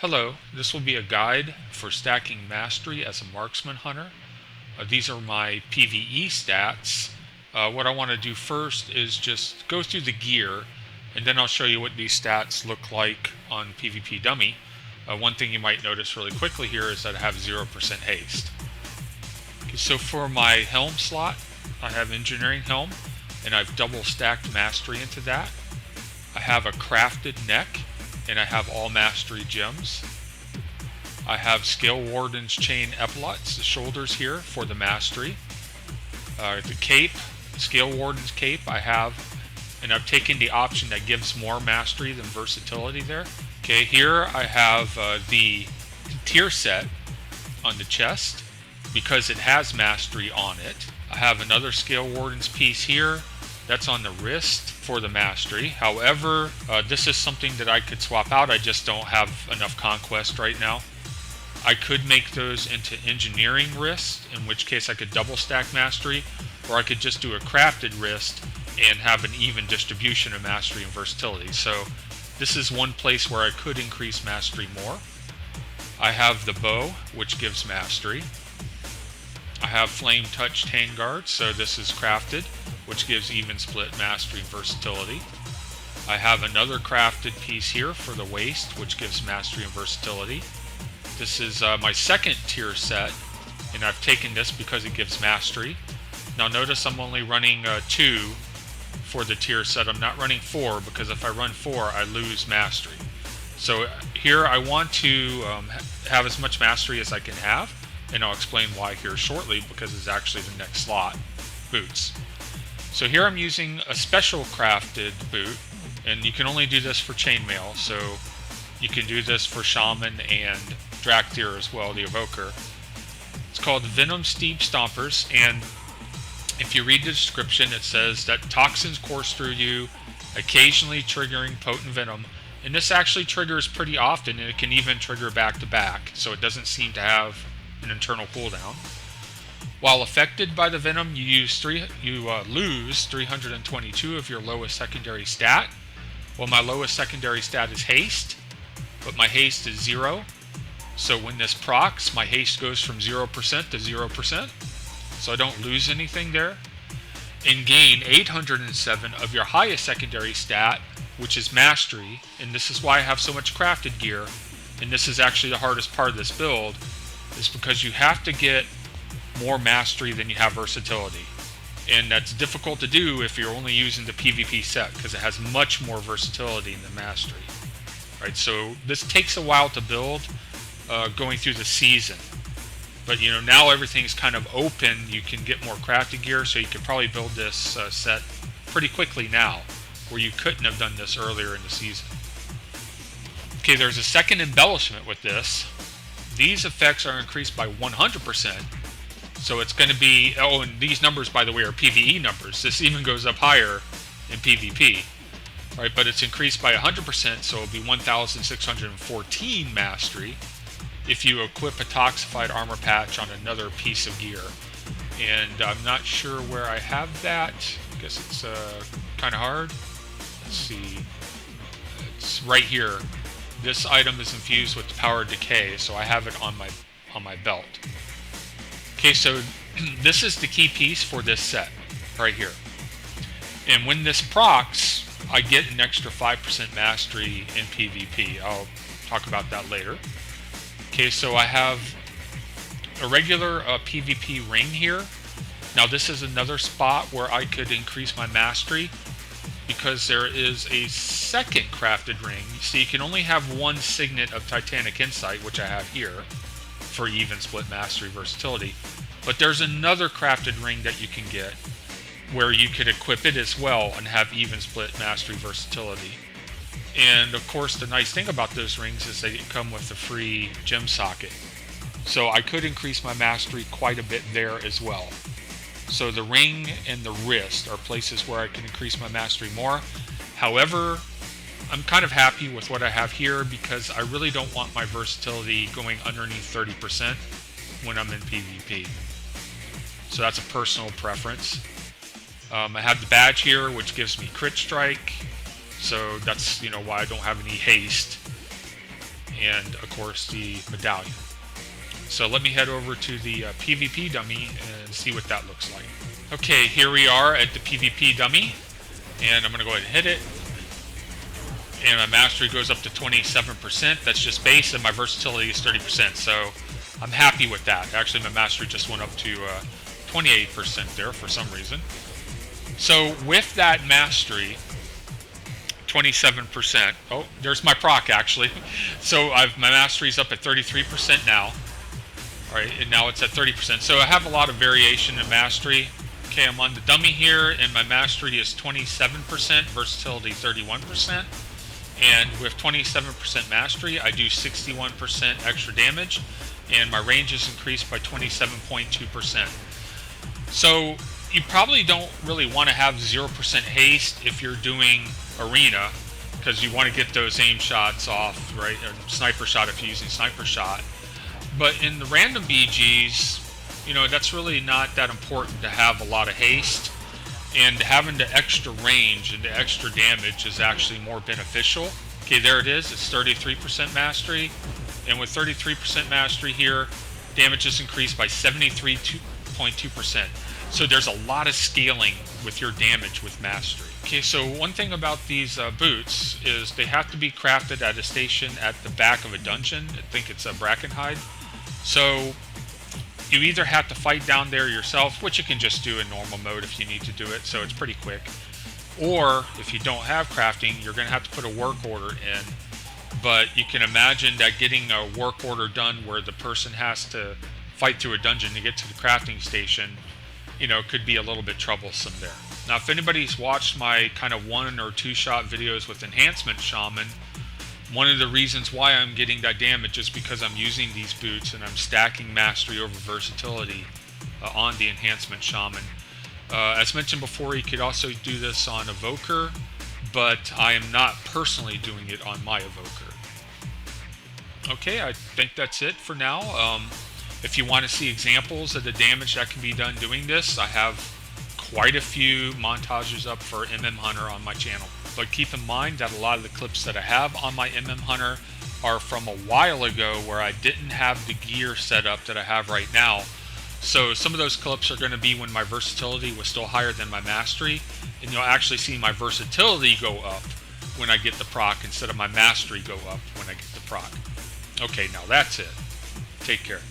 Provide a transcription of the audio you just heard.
Hello, this will be a guide for stacking mastery as a marksman hunter. These are my PvE stats. What I want to do first is just go through the gear, and then I'll show you what these stats look like on PvP Dummy. One thing you might notice really quickly here is that I have 0% haste. Okay, so for my helm slot, I have engineering helm, and I've double stacked mastery into that. I have a crafted neck, and I have all mastery gems. I have Scale Warden's Chain Epaulets, the shoulders here for the mastery. The cape, Scale Warden's cape I have, and I've taken the option that gives more mastery than versatility there. Okay, here I have the tier set on the chest because it has mastery on it. I have another Scale Warden's piece here. That's on the wrist for the mastery. However, this is something that I could swap out. I just don't have enough conquest right now. I could make those into engineering wrist, in which case I could double stack mastery, or I could just do a crafted wrist and have an even distribution of mastery and versatility. So this is one place where I could increase mastery more. I have the bow, which gives mastery. I have flame touched handguard, so this is crafted, which gives even split mastery and versatility. I have another crafted piece here for the waist, which gives mastery and versatility. This is my second tier set, and I've taken this because it gives mastery. Now notice I'm only running 2 for the tier set. I'm not running 4 because if I run 4, I lose mastery. So here I want to have as much mastery as I can have, and I'll explain why here shortly because it's actually the next slot, boots. So here I'm using a special crafted boot, and you can only do this for chainmail, so you can do this for shaman and Drakthir as well, the evoker. It's called Venom Steep Stompers, and if you read the description, it says that toxins course through you, occasionally triggering potent venom, and this actually triggers pretty often, and it can even trigger back to back, so it doesn't seem to have an internal cooldown. While affected by the venom, you lose 322 of your lowest secondary stat. Well, my lowest secondary stat is haste, but my haste is 0. So when this procs, my haste goes from 0% to 0%. So I don't lose anything there. And gain 807 of your highest secondary stat, which is mastery. And this is why I have so much crafted gear. And this is actually the hardest part of this build, is because you have to get more mastery than you have versatility. And that's difficult to do if you're only using the PvP set, because it has much more versatility than mastery. Right, so this takes a while to build, going through the season. But you know, now everything's kind of open, you can get more crafted gear, so you could probably build this set pretty quickly now, where you couldn't have done this earlier in the season. Okay, there's a second embellishment with this. These effects are increased by 100%. So it's going to be, oh, and these numbers, by the way, are PvE numbers. This even goes up higher in PvP. Right, but it's increased by 100%, so it'll be 1,614 mastery if you equip a toxified armor patch on another piece of gear. And I'm not sure where I have that. I guess it's kind of hard. Let's see. It's right here. This item is infused with the power of decay, so I have it on my belt. Okay, so this is the key piece for this set right here. And when this procs, I get an extra 5% mastery in PvP. I'll talk about that later. Okay, so I have a regular PvP ring here. Now this is another spot where I could increase my mastery because there is a second crafted ring. So you can only have one signet of Titanic Insight, which I have here, for even split mastery versatility. But there's another crafted ring that you can get where you could equip it as well and have even split mastery versatility. And of course the nice thing about those rings is they come with a free gem socket. So I could increase my mastery quite a bit there as well. So the ring and the wrist are places where I can increase my mastery more. However, I'm kind of happy with what I have here because I really don't want my versatility going underneath 30% when I'm in PvP. So that's a personal preference. I have the badge here, which gives me crit strike, so that's why I don't have any haste. and of course the medallion. So let me head over to the PvP dummy and see what that looks like. Okay, here we are at the PvP dummy, and I'm going to go ahead and hit it. And my mastery goes up to 27%. That's just base, and my versatility is 30%. So I'm happy with that. Actually, my mastery just went up to 28% there for some reason. So with that mastery, 27%. Oh, there's my proc actually. So my mastery's up at 33% now. All right, and now it's at 30%. So I have a lot of variation in mastery. Okay, I'm on the dummy here, and my mastery is 27%, versatility 31%. And with 27% mastery, I do 61% extra damage, and my range is increased by 27.2%. So you probably don't really want to have 0% haste if you're doing arena, because you want to get those aim shots off, right? Or sniper shot if you're using sniper shot. But in the random BGs, you know, that's really not that important to have a lot of haste, and having the extra range and the extra damage is actually more beneficial. Okay, there it is. It's 33% mastery, and with 33% mastery here, damage is increased by 73.2%. So there's a lot of scaling with your damage with mastery. Okay, so one thing about these boots is they have to be crafted at a station at the back of a dungeon. I think it's a Brackenhide. So you either have to fight down there yourself, which you can just do in normal mode if you need to do it, so it's pretty quick. Or if you don't have crafting, you're going to have to put a work order in. But you can imagine that getting a work order done where the person has to fight through a dungeon to get to the crafting station, you know, could be a little bit troublesome there. Now, if anybody's watched my kind of 1 or 2 shot videos with Enhancement Shaman, one of the reasons why I'm getting that damage is because I'm using these boots and I'm stacking mastery over versatility on the Enhancement Shaman. As mentioned before, you could also do this on Evoker, but I am not personally doing it on my Evoker. Okay, I think that's it for now. If you want to see examples of the damage that can be done doing this, I have quite a few montages up for Hunter on my channel. But keep in mind that a lot of the clips that I have on my Hunter are from a while ago where I didn't have the gear set up that I have right now. So some of those clips are going to be when my versatility was still higher than my mastery, and you'll actually see my versatility go up when I get the proc instead of my mastery go up when I get the proc. Okay, now that's it. Take care.